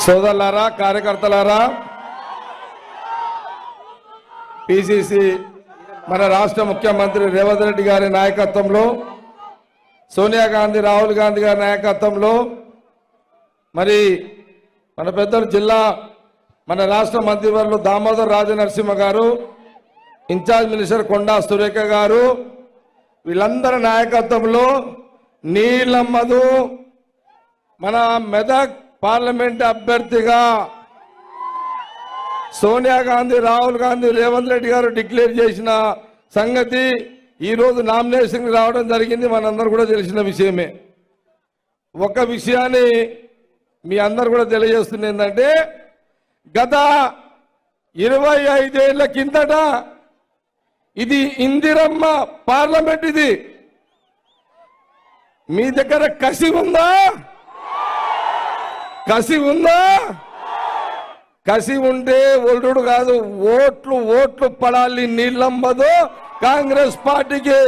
సోదరులారా, కార్యకర్తలారా, పిసిసి మన రాష్ట్ర ముఖ్యమంత్రి రేవంత్ రెడ్డి గారి నాయకత్వంలో, సోనియా గాంధీ, రాహుల్ గాంధీ గారి నాయకత్వంలో, మరి మన పెద్దలు జిల్లా మన రాష్ట్ర మంత్రివర్యులు దామోదర్ రాజనరసింహ గారు, ఇన్ఛార్జ్ మినిస్టర్ కొండా సురేఖ గారు, వీళ్ళందరి నాయకత్వంలో నీలమ్మదు మన మెదక్ పార్లమెంట్ అభ్యర్థిగా సోనియా గాంధీ, రాహుల్ గాంధీ, రేవంత్ రెడ్డి గారు డిక్లేర్ చేసిన సంగతి ఈరోజు నామినేషన్ రావడం జరిగింది. మనందరూ కూడా తెలిసిన విషయమే. ఒక విషయాన్ని మీ అందరు కూడా తెలియజేస్తుంది ఏంటంటే, గత 25 ఏళ్ల కిందట ఇది ఇందిరమ్మ పార్లమెంట్. ఇది మీ దగ్గర కసి ఉందా? కసి ఉందా? కసి ఉంటే ఒల్లుడు కాదు, ఓట్లు పడాలి. నీళ్ళమ్మదు కాంగ్రెస్ పార్టీకి.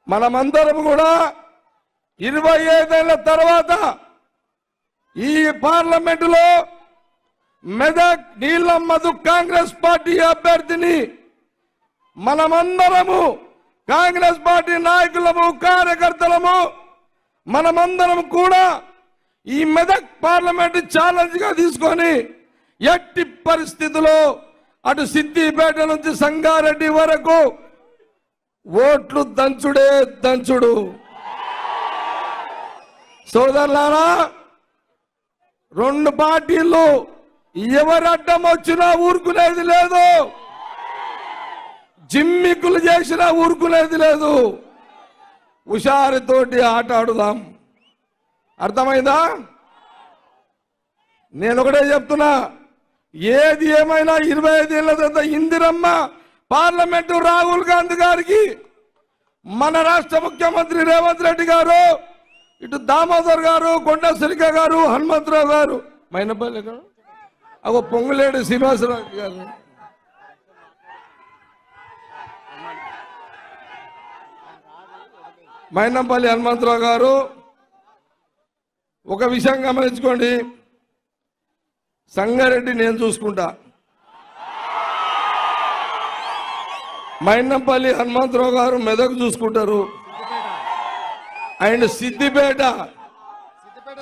మనమందరం కూడా 25 ఏళ్ల తర్వాత ఈ పార్లమెంటులో మెదక్ నీళ్ళమ్మదు కాంగ్రెస్ పార్టీ అభ్యర్థిని మనమందరము, కాంగ్రెస్ పార్టీ నాయకులము, కార్యకర్తలము, మనమందరం కూడా ఈ మెదక్ పార్లమెంట్ ఛాలెంజ్ గా తీసుకొని ఎట్టి పరిస్థితుల్లో అటు సిద్దిపేట నుంచి సంగారెడ్డి వరకు ఓట్లు దంచుడే దంచుడు. సోదరులారా, 2 పార్టీలు ఎవరు అడ్డం వచ్చినా ఊరుకునేది లేదు, జిమ్మికులు చేసినా ఊరుకునేది లేదు. హుషారుతోటి ఆట ఆడుదాం. అర్థమైందా? నేను ఒకటే చెప్తున్నా, ఏది ఏమైనా 25 ఏళ్ల తర్వాత ఇందిరమ్మ పార్లమెంటు రాహుల్ గాంధీ గారికి మన రాష్ట్ర ముఖ్యమంత్రి రేవంత్ రెడ్డి గారు, ఇటు దామోదర్ గారు, కొండ సురేఖ గారు, హనుమంతరావు గారు, మైనపల్లి గారు, అగో పొంగులేడు శ్రీనివాసరావు గారు, మైనంపల్లి హనుమంతరావు గారు. ఒక విషయం గమనించుకోండి, సంగారెడ్డి నేను చూసుకుంటా, మైనంపల్లి హనుమంతరావు గారు మెదక్ చూసుకుంటారు, ఆయన సిద్దిపేట,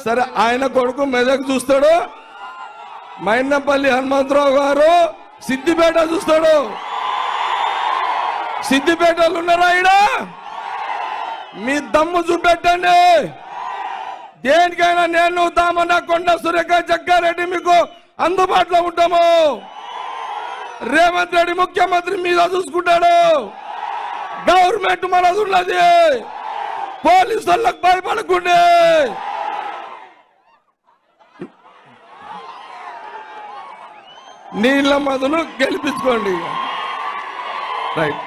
సరే ఆయన కొడుకు మెదక్ చూస్తాడు, మైనంపల్లి హనుమంతరావు గారు సిద్దిపేట చూస్తాడు. సిద్దిపేటలు ఉన్నారా? ఈడ మీ దమ్ము చూపెట్టండి. దేనికైనా నేను, దామన్న, కొండ సురేఖ, జగ్గారెడ్డి మీకు అందుబాటులో ఉంటాము. రేవంత్ రెడ్డి ముఖ్యమంత్రి మీద చూసుకుంటాడు. గవర్నమెంట్ మనది ఉన్నది. పోలీసు వాళ్ళకు భయపడకుండే. నీళ్ళ మధును గెలిపించుకోండి. రైట్.